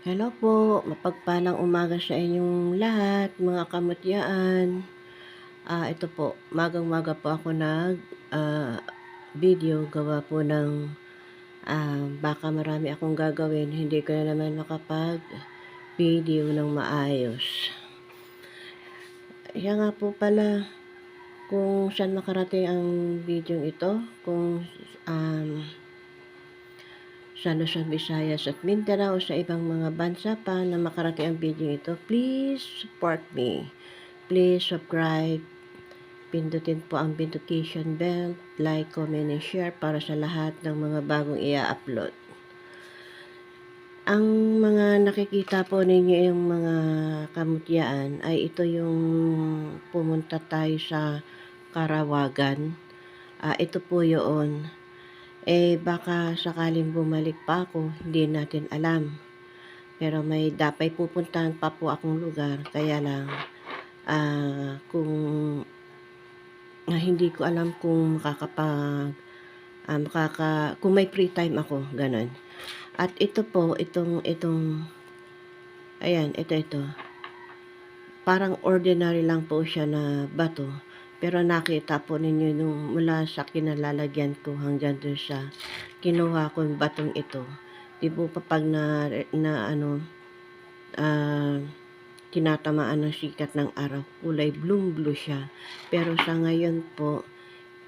Hello po, mapagpalang umaga sa inyong lahat, mga kamutyaan. Ito po, magang-maga po ako video gawa po ng baka marami akong gagawin, hindi ko na naman makapag-video ng maayos. Siya nga po pala, kung saan makarating ang video ito, kung sa Luzon, Visayas at Mindanao, sa ibang mga bansa pa na makarating ang video ito, please support me. Please subscribe, pindutin po ang notification bell, like, comment, and share para sa lahat ng mga bagong i-upload. Ang mga nakikita po ninyo yung mga kamutyaan ay ito yung pumunta tayo sa Karawagan. Ito po yun. Baka sakaling bumalik pa ako, hindi natin alam. Pero may dapat pupuntahan pa po akong lugar, kaya lang kung hindi ko alam kung kung may free time ako, ganun. At ito po, ayan, ito. Parang ordinary lang po siya na bato. Pero nakita po ninyo nung mula sa kinalalagyan ko hanggang doon sa kinuha ko yung batong ito. Di po pa pag tinatamaan ng sikat ng araw, kulay blue siya. Pero sa ngayon po,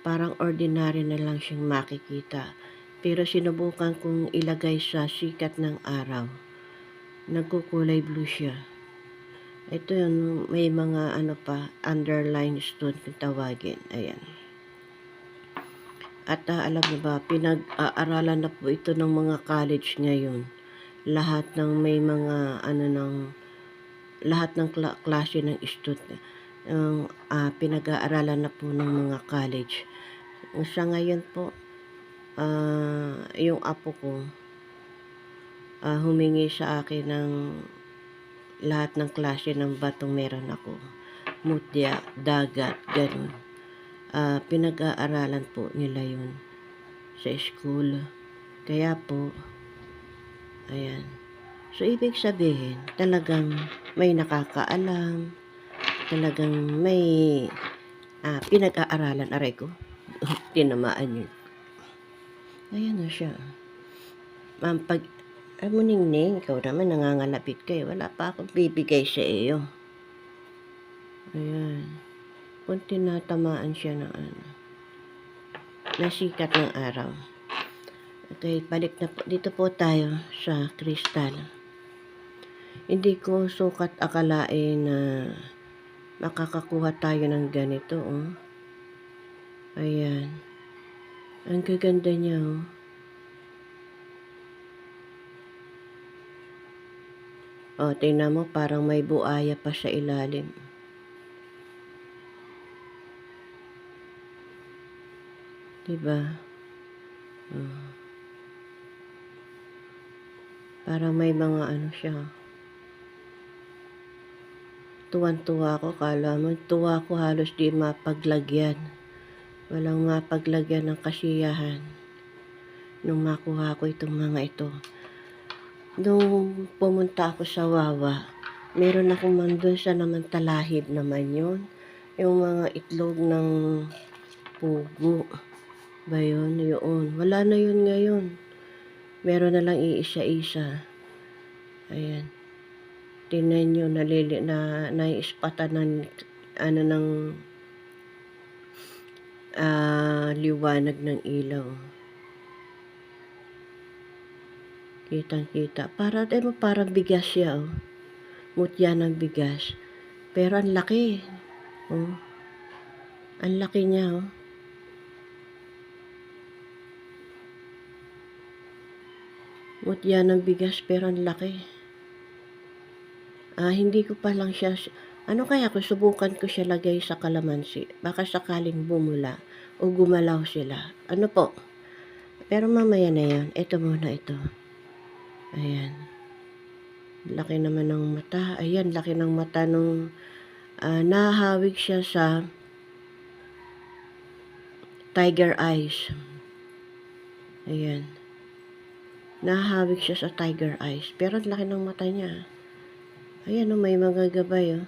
parang ordinary na lang siyang makikita. Pero sinubukan kong ilagay sa sikat ng araw. Nagkukulay blue siya. Ito yun, may mga underline stone kung tawagin. Ayan. At alam mo ba, pinag-aaralan na po ito ng mga college ngayon. Lahat ng may mga lahat ng klase ng student pinag-aaralan na po ng mga college. Sa ngayon po, yung apo ko humingi sa akin ng lahat ng klase ng batong meron ako. Mutya, dagat, ganun. Pinag-aaralan po nila yun sa school. Kaya po, ayan. So, ibig sabihin, talagang may nakakaalam, talagang may pinag-aaralan. Aray ko, tinamaan yun. Ayan na siya. Mo Ningning, ikaw naman nangangalapit kayo. Wala pa akong bibigay sa iyo. Ayan. Kung tinatamaan siya ng nasikat ng araw. Okay, balik na po. Dito po tayo sa kristal. Hindi ko sukat akalain na makakakuha tayo ng ganito, oh. Ayan. Ang gaganda niya, oh. Tingnan mo, parang may buaya pa sa ilalim. Diba? Parang may mga siya. Tuwan-tuwa ako, kala mo, tuwa ko halos di mapaglagyan. Walang mapaglagyan ng kasiyahan nung makuha ko itong mga ito. Nung pumunta ako sa Wawa, meron akong mandun sa naman talahib naman yun. Yung mga itlog ng pugo. Ba yun? Yun. Wala na yun ngayon. Meron na lang iisa-isa. Ayan. Tingnan nyo, naiispatan ng liwanag ng ilaw. Kitang-kita. Parang bigas siya, oh. Mutya ng bigas. Pero ang laki. Oh. Ang laki niya, oh. Mutya ng bigas pero ang laki. Hindi ko pa lang siya, kaya kung subukan ko siya lagay sa kalamansi, baka sakaling bumula o gumalaw sila. Ano po? Pero mamaya na yan. Ito muna ito. Ayan. Laki naman ng mata. Ayan, laki ng mata nung nahawig siya sa tiger eyes. Ayan. Nahahawig siya sa tiger eyes. Pero ang laki ng mata niya. Ayan may mga gabay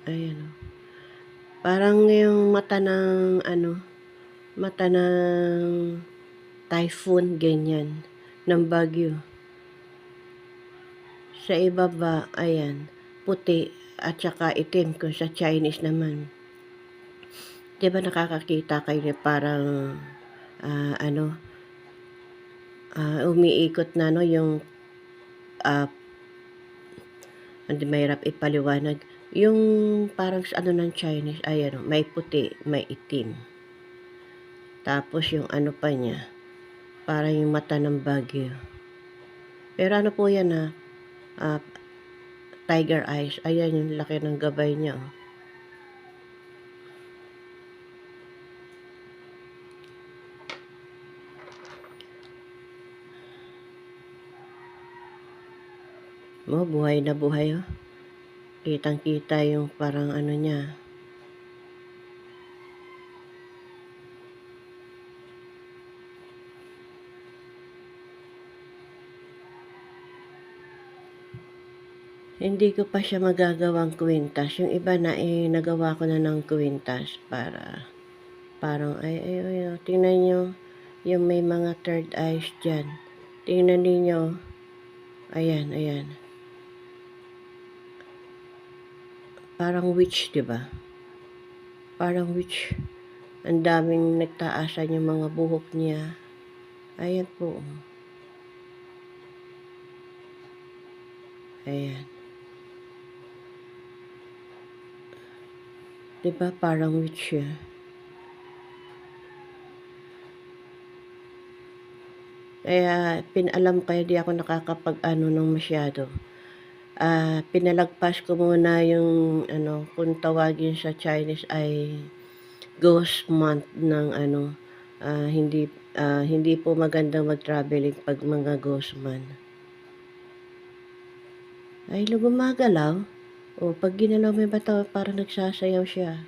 Ayan Parang yung mata ng mata ng typhoon, ganyan. Ng bagyo. Sa ibaba, ayan, puti at saka itim kung sa Chinese naman. Diba nakakakita kayo parang umiikot na yung hindi mahirap ipaliwanag. Yung parang ng Chinese, ayan may puti, may itim. Tapos yung pa niya, parang yung mata ng bagyo. Pero po yan tiger eyes. Ayan yung laki ng gabay niya buhay na buhay Kitang-kita yung parang niya. Hindi ko pa siya magagawang kwintas. Yung iba na nagawa ko na ng kwintas para parang tingnan nyo yung may mga third eyes dyan. Tingnan niyo. Ayan. Parang witch, diba? Parang witch. Ang daming nagtaasan yung mga buhok niya. Ayan po. Ayan. Diba parang witch siya? Kaya pinalam kaya di ako nakakapag ng masyado. Pinalagpas ko muna yung kung tawagin sa Chinese ay ghost month ng hindi po magandang mag-traveling pag mga ghost month. Ay, gumagalaw. Pag ginalaw mo yung bata, parang nagsasayaw siya.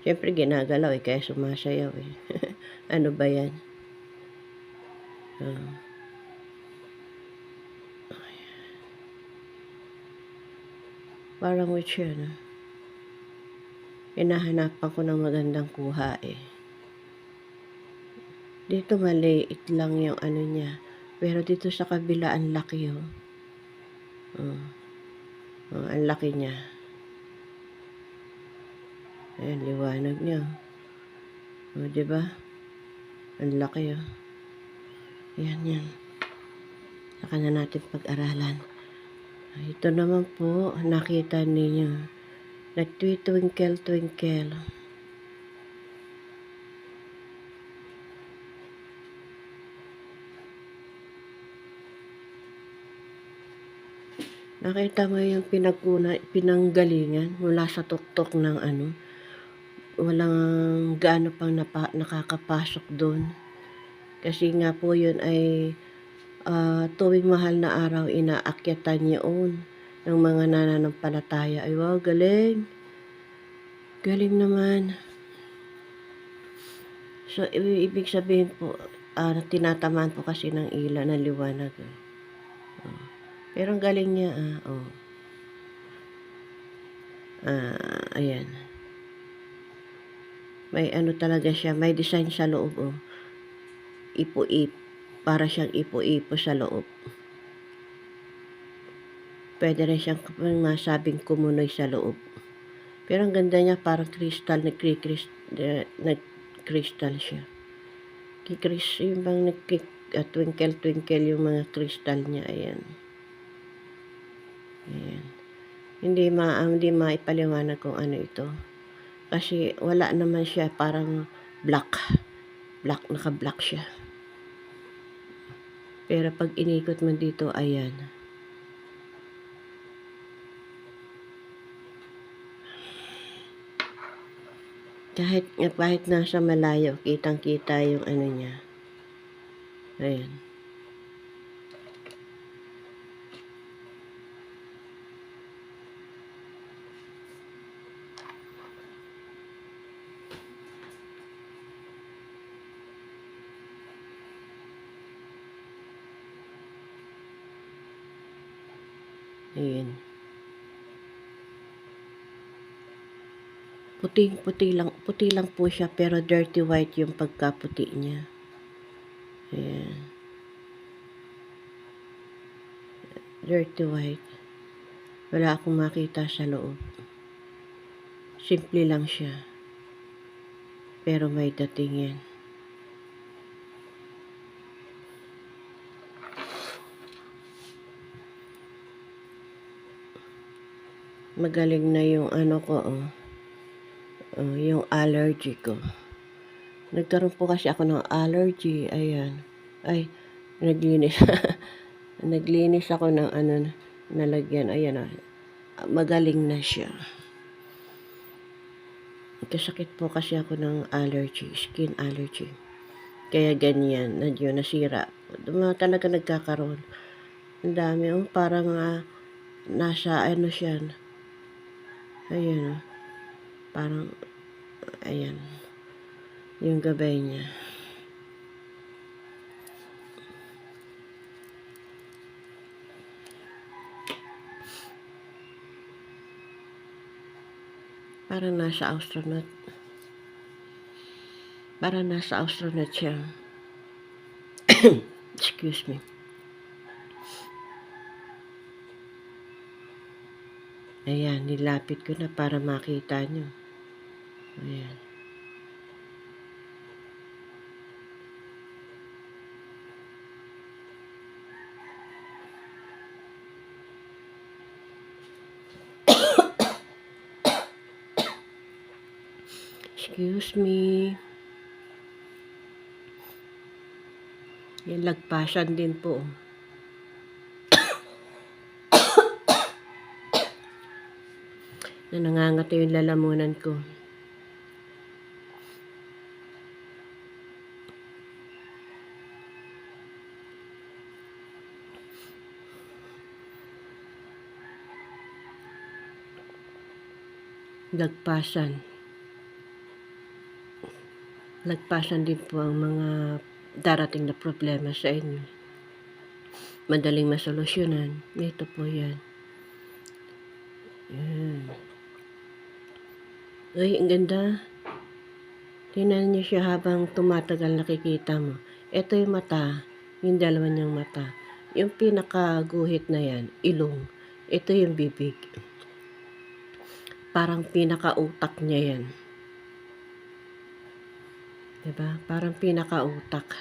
Siyempre ginagalaw kaya sumasayaw Ano ba yan? Parang witch yan Hinahanapan ko ng magandang kuha Dito maliit lang yung niya. Pero dito sa kabila ang laki ang laki niya. Ayan, liwanag niya. Diba? Ang laki Yan. Saka na natin pag-aralan. Ito naman po, nakita ninyo. Nagtwinkle-twinkle. Nakita mo yung pinanggalingan mula sa tuktok ng walang gaano pang nakakapasok doon. Kasi nga po yun ay tuwing mahal na araw inaakyatan yun ng mga nananampalataya. Ay wow, galing. Galing naman. So, ibig sabihin po, tinatamaan po kasi ng ilaw ng liwanag. Pero ang galing niya, ayan. May talaga siya, may design sa loob, Ipo-ip, para siyang ipo-ipo sa loob. Pwede rin siyang masabing kumunoy sa loob. Pero ang ganda niya, parang crystal, nag-crystal siya. Yung bang twinkle-twinkle yung mga crystal niya, ayan. Hindi maipaliwanag kung ano ito. Kasi wala naman siya, parang black, naka-black siya. Pero pag inikot mo dito, ayan. Kahit nasa malayo, kitang-kita yung niya. Ayan. Ayan. Puti lang po siya pero dirty white yung pagkaputi niya. Ayan. Dirty white. Wala akong makita sa loob. Simple lang siya. Pero may dating yan. Magaling na yung ano ko, yung allergy ko. Nagkaroon po kasi ako ng allergy. Ayan. Ay, naglinis. Naglinis ako ng nalagyan. Ayan. Magaling na siya. Kasakit po kasi ako ng allergy, skin allergy. Kaya ganyan, nasira. Talaga nagkakaroon. Ang dami, parang nasa siya. Ayan, parang, ayan, yung gabay niya. Parang nasa astronaut. Parang nasa astronaut siya. Excuse me. Ayan, nilapit ko na para makita nyo. Ayan. Excuse me. Yan, lagpasan din po. Na nangangati yung lalamunan ko. Lagpasan. Lagpasan din po ang mga darating na problema sa inyo. Madaling masolusyonan. Ito po yan. Yan. Ay, ang ganda. Tingnan niyo siya habang tumatagal, nakikita mo. Ito yung mata. Yung dalawa niyang mata. Yung pinakaguhit na yan, ilong. Ito yung bibig. Parang pinakautak niya yan. Diba? Parang pinakautak.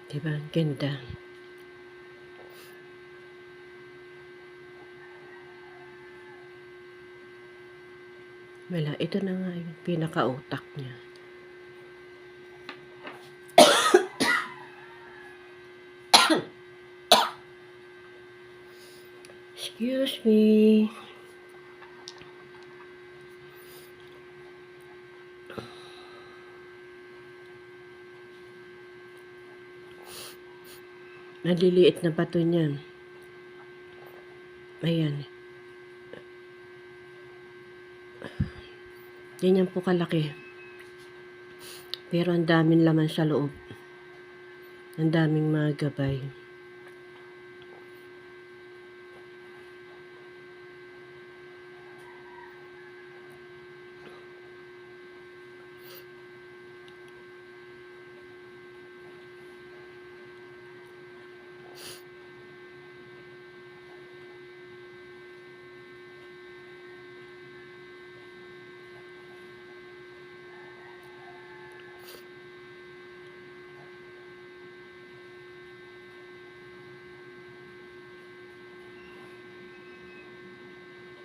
Diba? Ganda. Wala, ito na nga yung pinakautak niya. Excuse me. Naliliit na bato niyan. Ayan. Ganyan po kalaki. Pero ang daming laman sa loob. Ang daming mga gabay.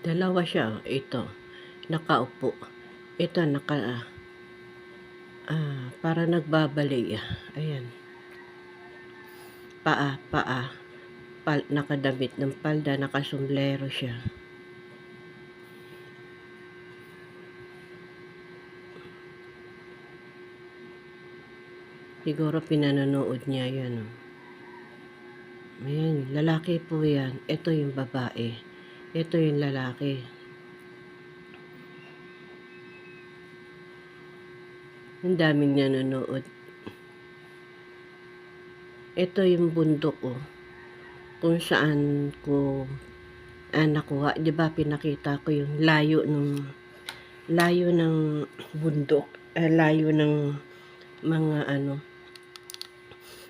Dalawa siya. Ito. Nakaupo. Ito para nagbabalik. Ayan. Paa. Nakadamit ng palda, nakasombrero siya. Siguro pinanonood niya yan. Ayan, lalaki po yan. Ito yung babae. Ito yung lalaki. Ang daming nanonood. Ito yung bundok, oh, kung saan ko nakuha. 'Di ba pinakita ko yung layo ng bundok, layo ng mga ano,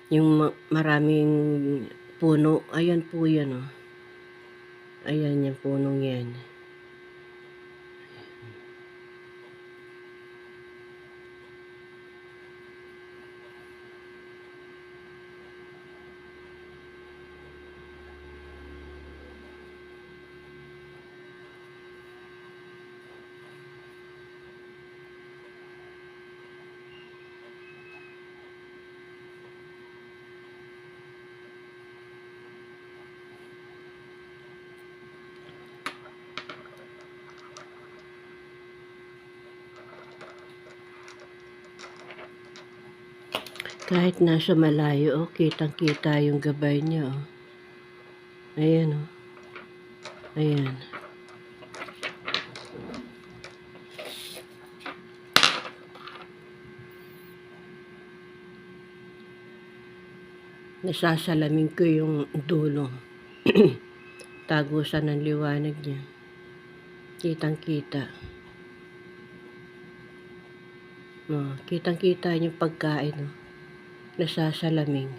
yung maraming puno. Ayan po yan, oh. Ayan yung punong yan. Kahit nasa malayo, oh, kitang-kita yung gabay niya, oh. Ayan, oh. Ayan. Nasasalamin ko yung dulo. Tagusan ng liwanag niya. Kitang-kita. Oh, kitang-kita yung pagkain, oh. Nasasalaming.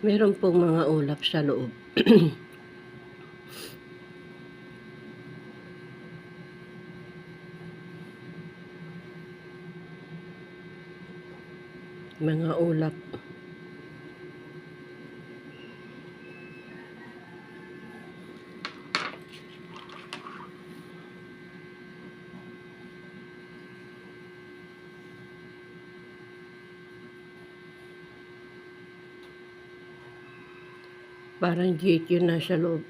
Meron pong mga ulap sa loob. Mga ulap. Parang gate yun nasa loob.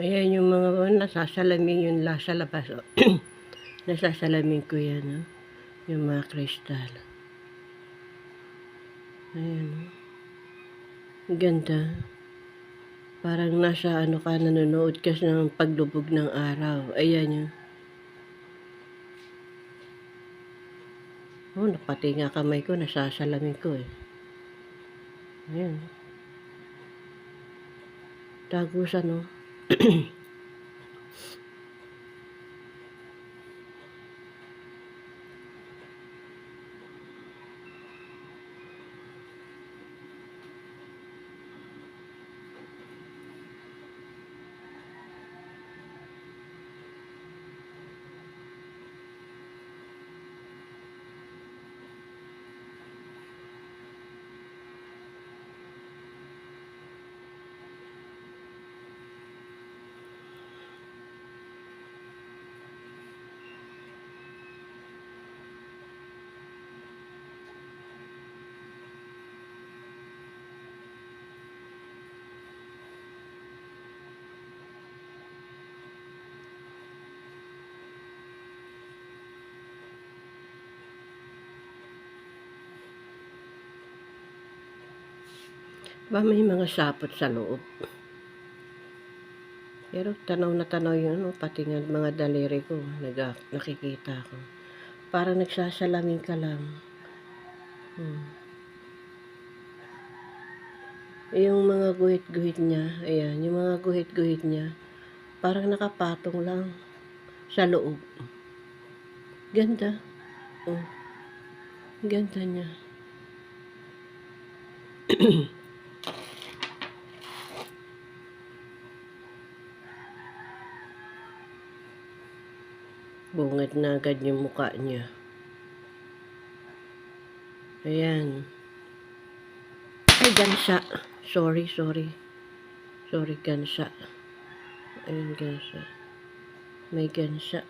Ayan yung mga nasasalamin yung sa labas, oh. Nasasalamin ko yan, oh. Yung mga kristal. Ayan, oh. Ganda. Parang nasa ano ka, nanonood ka ng paglubog ng araw. Ayan yun. Oh, pati nga kamay ko, nasasalamin ko, eh. Ayan. Tagusan, oh. Ba may mga sapot sa loob. Pero tanaw na tanaw yun, oh, pati nga mga daliri ko, nakikita ko. Parang nagsasalamin ka lang. Yung mga guhit-guhit niya, ayan, yung mga guhit-guhit niya, parang nakapatong lang sa loob. Ganda. Oh, ganda niya. Bungad na agad yung mukha niya. Ayan. Ay, gansa. Sorry. Sorry, gansa. Ayun, gansa. May gansa.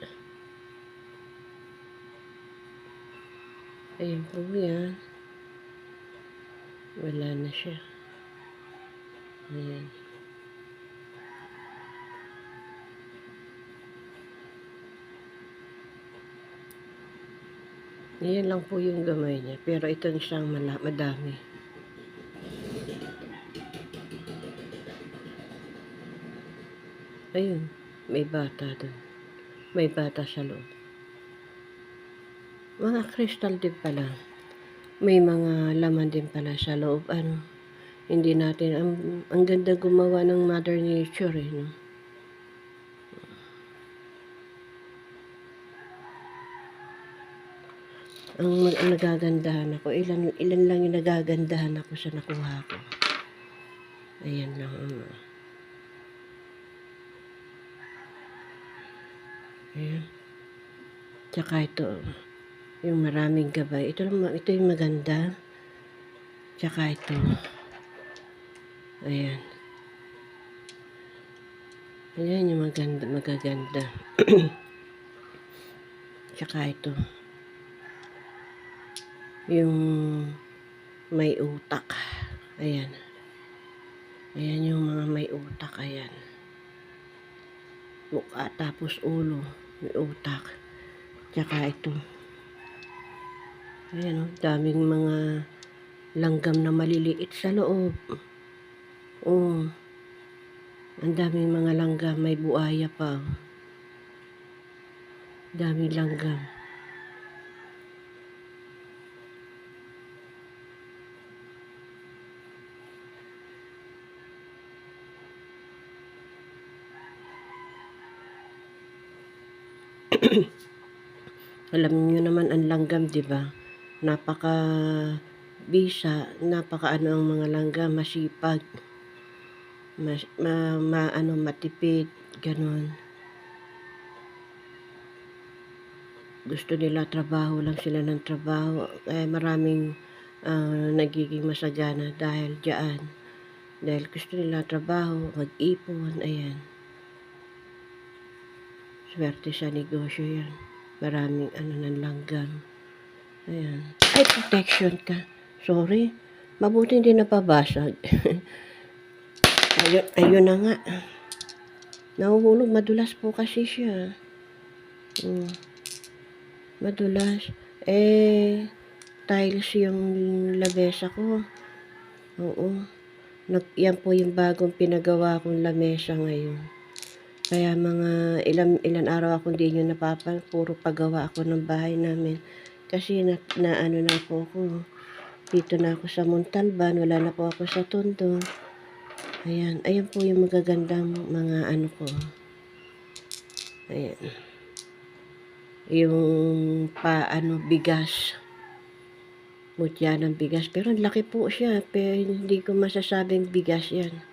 Ayan po yan. Wala na siya. Ayan. Ayan lang po yung gamay niya. Pero ito siyang madami. Ayun. May bata dun. May bata sa loob. Mga crystal din pala. May mga laman din pala sa loob. Hindi natin, ang ganda gumawa ng Mother Nature no? Ang nagagandahan ako, ilan lang yung nagagandahan ako sa nakuha ko. Ayan lang. Ayan. Tsaka ito, yung maraming gabay. Ito yung maganda. Tsaka ito. Ayan. Ayan yung magaganda. Tsaka ito. Yung may utak. Ayan. Ayan yung mga may utak. Ayan. Mukha tapos ulo. May utak. Tsaka ito. Ayan o. Daming mga langgam na maliliit sa loob. Oh. Ang daming mga langgam. May buaya pa. Daming langgam. Alam niyo naman ang langgam, 'di ba? Napaka bisa, napaka ang mga langgam, masipag. Matipid, ganun. Gusto nila trabaho lang sila ng trabaho. Kaya maraming nagiging masagana dahil diyan. Dahil gusto nila trabaho, mag-ipon, ayan. Swerte sa negosyo yan. Maraming ng langgam. Ayan. Ay, protection ka. Sorry. Mabuti hindi napabasag. ayun na nga. Nahuhulog. Madulas po kasi siya. Madulas. Tiles yung lamesa ko. Oo. Yan po yung bagong pinagawa kong lamesa ngayon. Kaya mga ilan araw ako hindi nyo puro pagawa ako ng bahay namin. Kasi na po ako. Dito na ako sa Montalban, wala na po ako sa Tondo. Ayan po yung magagandang mga ko. Ayan. Yung bigas. Mutya ng bigas. Pero laki po siya. Pero hindi ko masasabing bigas yan.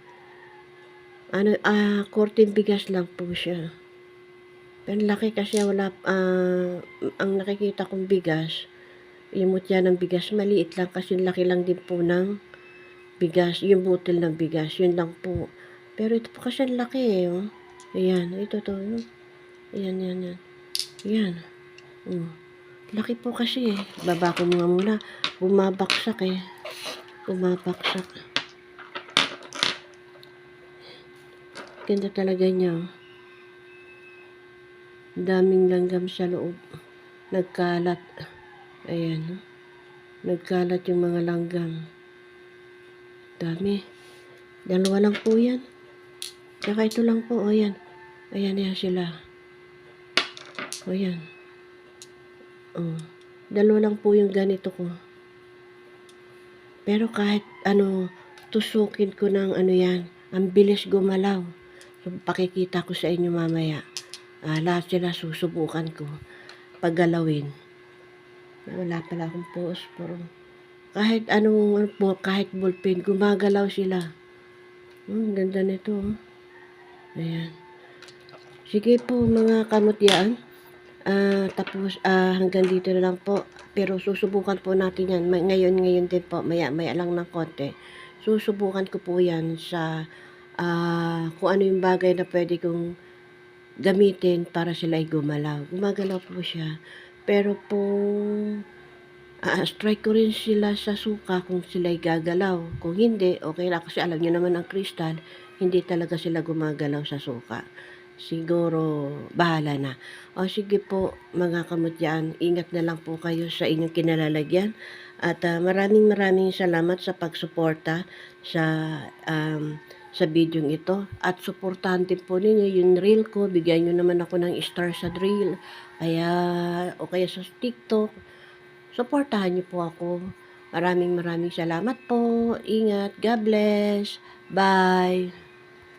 Korteng bigas lang po siya. Pero laki kasi ang nakikita kong bigas, yung mutya ng bigas, maliit lang kasi laki lang din po ng bigas, yung butil ng bigas, yun lang po. Pero ito po kasi laki oh. Ayan, ito to. Ayan. Ayan. Laki po kasi Baba ko muna. Bumabaksak Bumabaksak. Ganda talaga niya. Daming langgam sa loob. Nagkalat. Ayan. Nagkalat yung mga langgam. Dami. 2 lang po yan. Tsaka ito lang po. O yan. Ayan sila. O yan. 2 lang po yung ganito ko. Pero kahit tusukin ko ng yan. Ang bilis gumalaw. So, pakikita ko sa inyo mamaya. Lahat sila susubukan ko paggalawin. Wala pala akong posporo. Kahit kahit ballpen, gumagalaw sila. Ganda nito. Ayan. Sige po mga kamutyaan. Tapos, hanggang dito na lang po. Pero susubukan po natin 'yan ngayon din po, maya-maya lang ng konti. Susubukan ko po 'yan sa, kung ano yung bagay na puwede kong gamitin para sila ay gumalaw. Gumagalaw po siya, pero kung strike ko rin sila sa suka kung sila'y gagalaw. Kung hindi, okey lang kasi alam niyo naman ang kristal, hindi talaga sila gumagalaw sa suka. Siguro bahala na. O sige po mga kamutyaan, ingat na lang po kayo sa inyong kinalalagyan at, maraming salamat sa pagsuporta sa, sa bidyong ito at suportahan din po ninyo yung reel ko, bigyan niyo naman ako ng star sa reel, kaya o kaya sa TikTok. Suportahan niyo po ako. Maraming salamat po. Ingat. God bless. Bye.